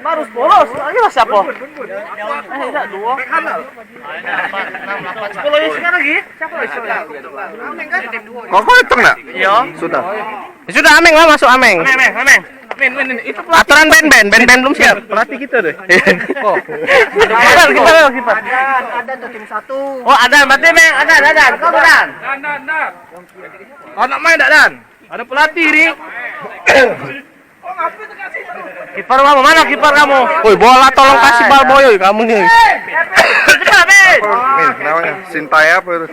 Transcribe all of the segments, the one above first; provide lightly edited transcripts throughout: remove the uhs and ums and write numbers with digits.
Baru 10, lagi mas siapa? Tidak, 2. 10 ya sekarang lagi? Siapa lagi? Kok hitung nak? Iya. Sudah. Sudah Ameng lah masuk Ameng. Ameng. Men, itu Aturan band belum siap. pelatih kita deh. Oh. Kiper. Ada tuh tim 1. Oh, ada, berarti Meng, ada. Kau Dan. Kau nak main tak Dan? Ada pelatih ni. Kiper kamu mana kiper kamu? Woi, bola tolong kasih bal boy kamu nih. Cepat, Ben. Min, namanya Sintaya apa itu?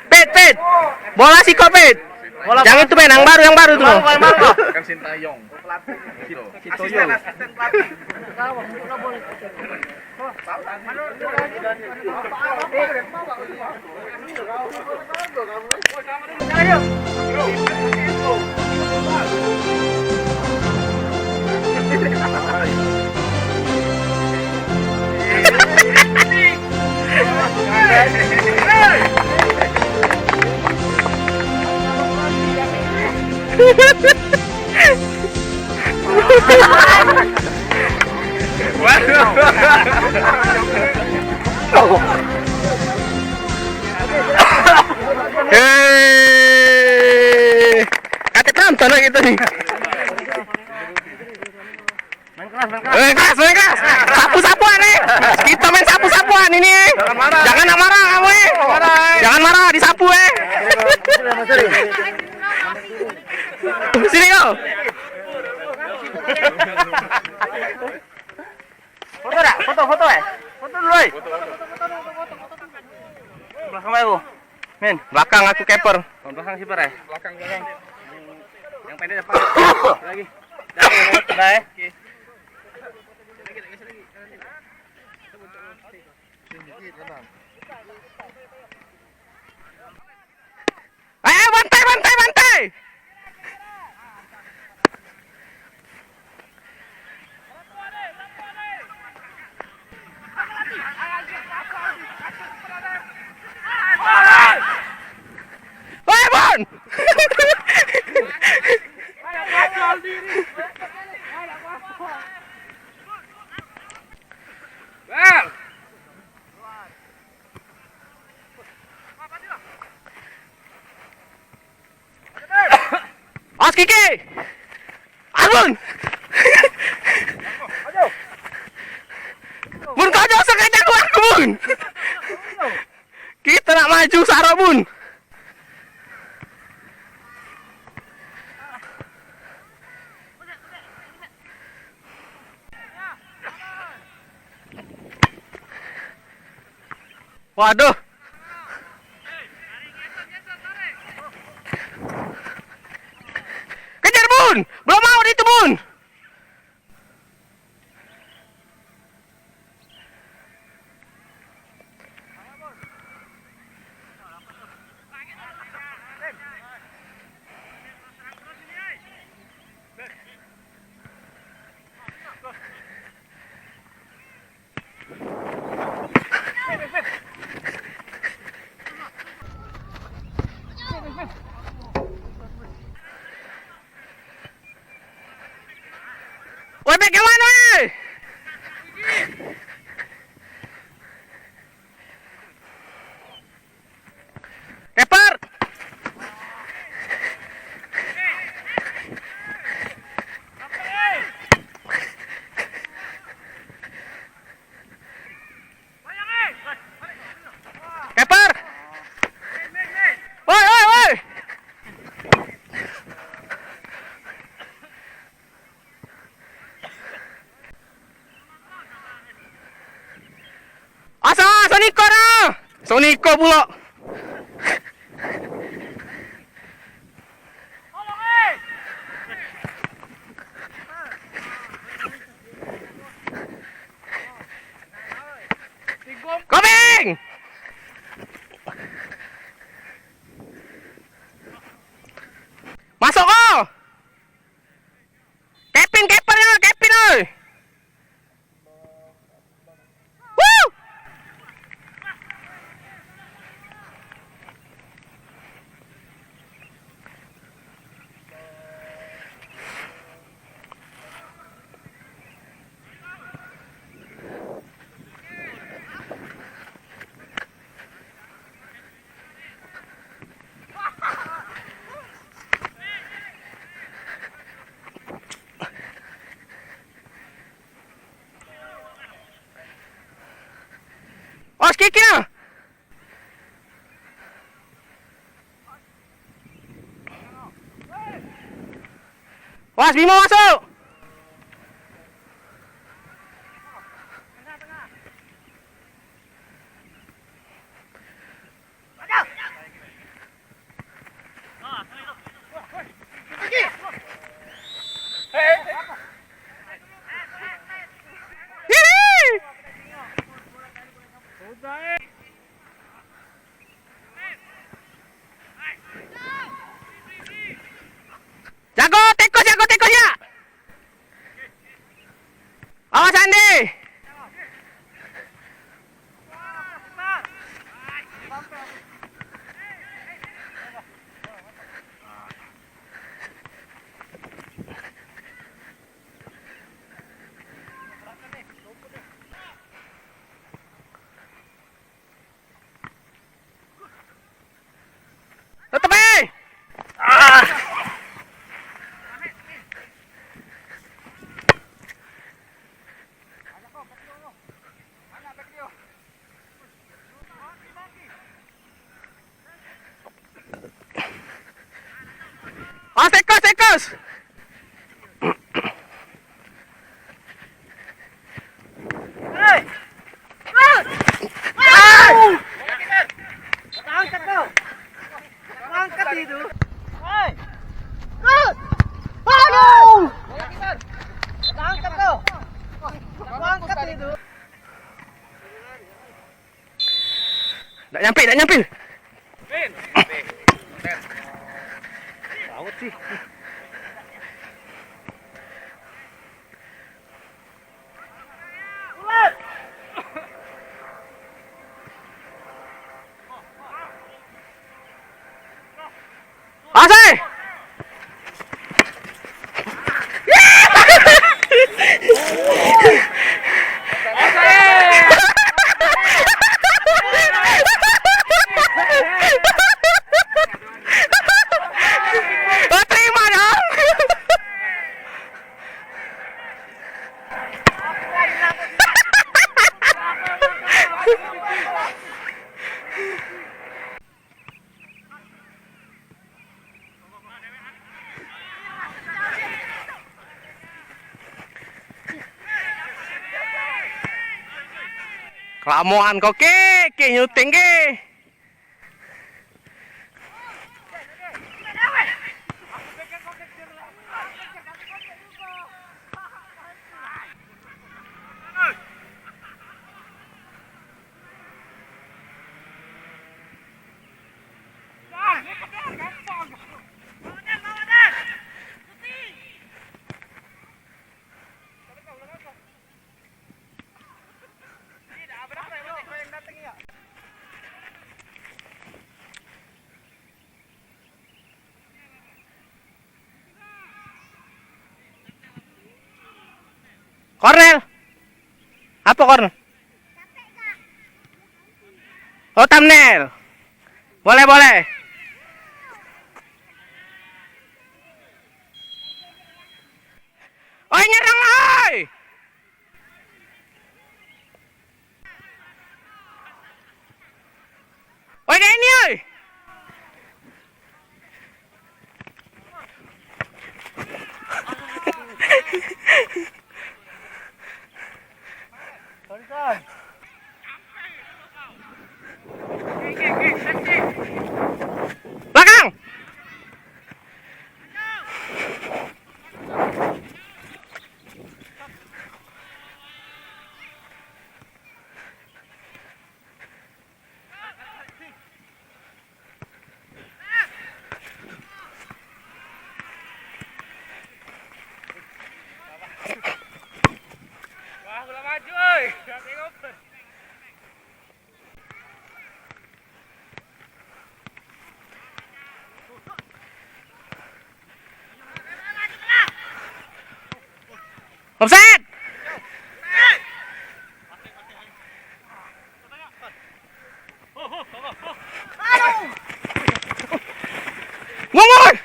Pet. Bola sih kok, Pet. Jangan itu men, yang baru tuh. Kan Sintayong. Asisten pelatih. Hei, kata penonton lah kita nih. Main keras. Sapu-sapuan nih. Kita main sapu-sapuan ini. Jangan marah kamu. Jangan marah, disapu Sini kau. Foto dah, foto. Foto dulu. Belakang aku. Men, Belakang aku keeper. belakang kiper ya. Belakang. Yang pendek depan. Lagi. Dah. Bantai. Woi, Bon. As Kiki. Arun. Bun, kau jauh sekejap aku, Bun. Kita nak maju Sarah, Bun. Waduh. Kejar, Bun. Belum mau itu, Bun. Woi, Bek, yang mana, woi? Keeper. Keeper. Woi. Soniko pula. Coming. Masuk kau. Kevin keepernya, Kevin oi. Woo! Awas kicknya. Was Bimo masuk. Hihi. Jago, tekos ya. Awas Andi. Tetep Awas tekos. Nggak nyampe. Laut sih. Asai. Oh, terima dong. Kelamuan kok ke nyuting ke. Kornel. Apa Kornel? Oh, thumbnail. Boleh. Oi, nyerang oi. Oi, Denny oi. Belakang. Wah, udah maju, oi. Offset. Ngomong.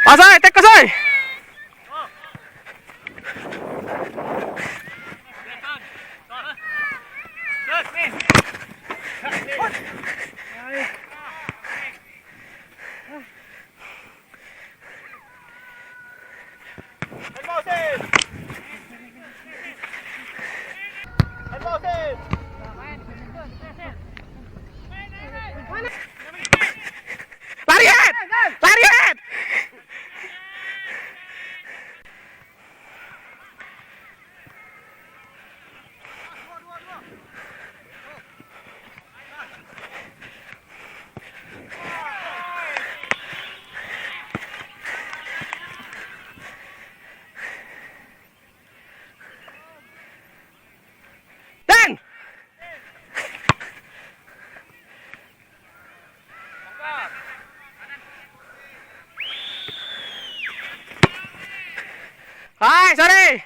Asai, tek asai. Larian! Larian! Dan! Hai, sorry.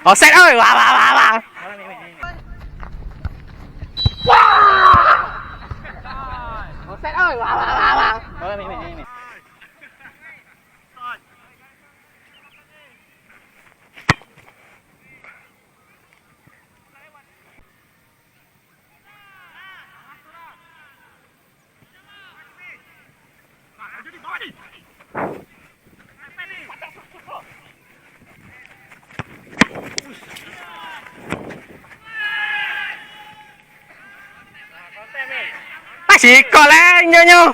Offset ơi, wow wow wow wow. Offset ơi, wow wow wow wow. Chỉ có lẽ nhớ nhau.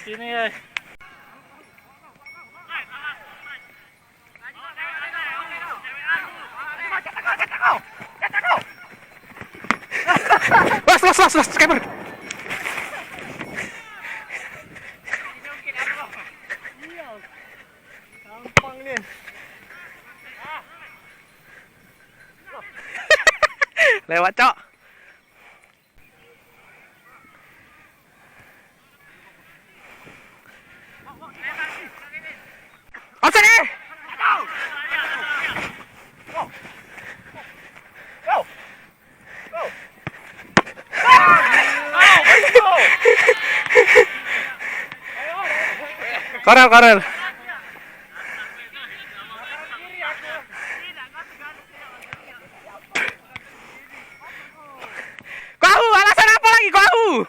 Sini ơi. Los, skipper. Lewat, Cok. Offset nih. Corner. Kau alasan apa lagi kau?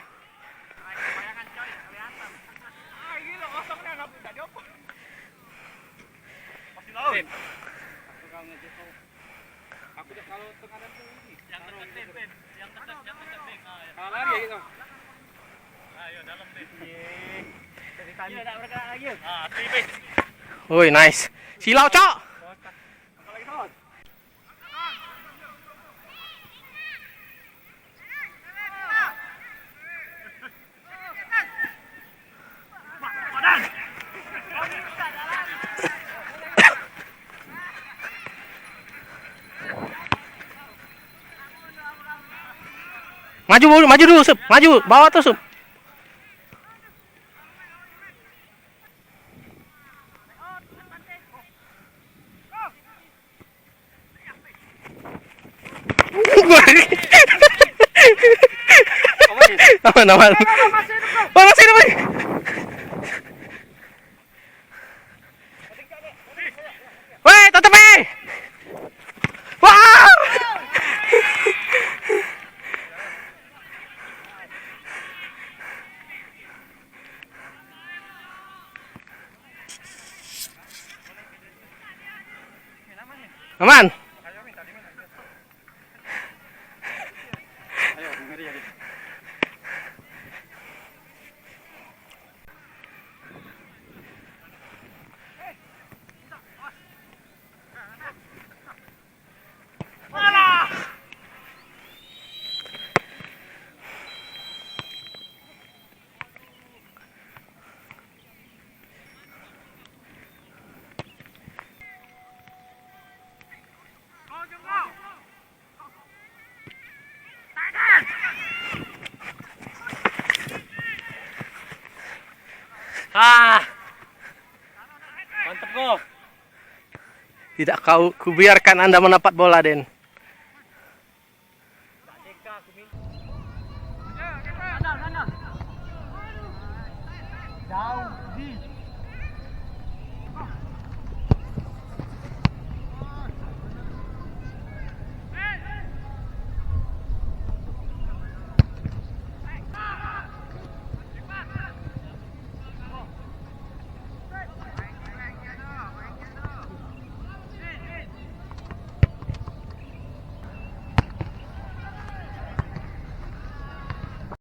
Woi, nice. Silau, Cok. Maju dulu, Sup. Maju, bawa tuh, Sup. Aman. Oh, masih ada, Bang. Woi, tutup, wow. Aman. Mantap kok. Tidak kau kubiarkan Anda mendapat bola, Den.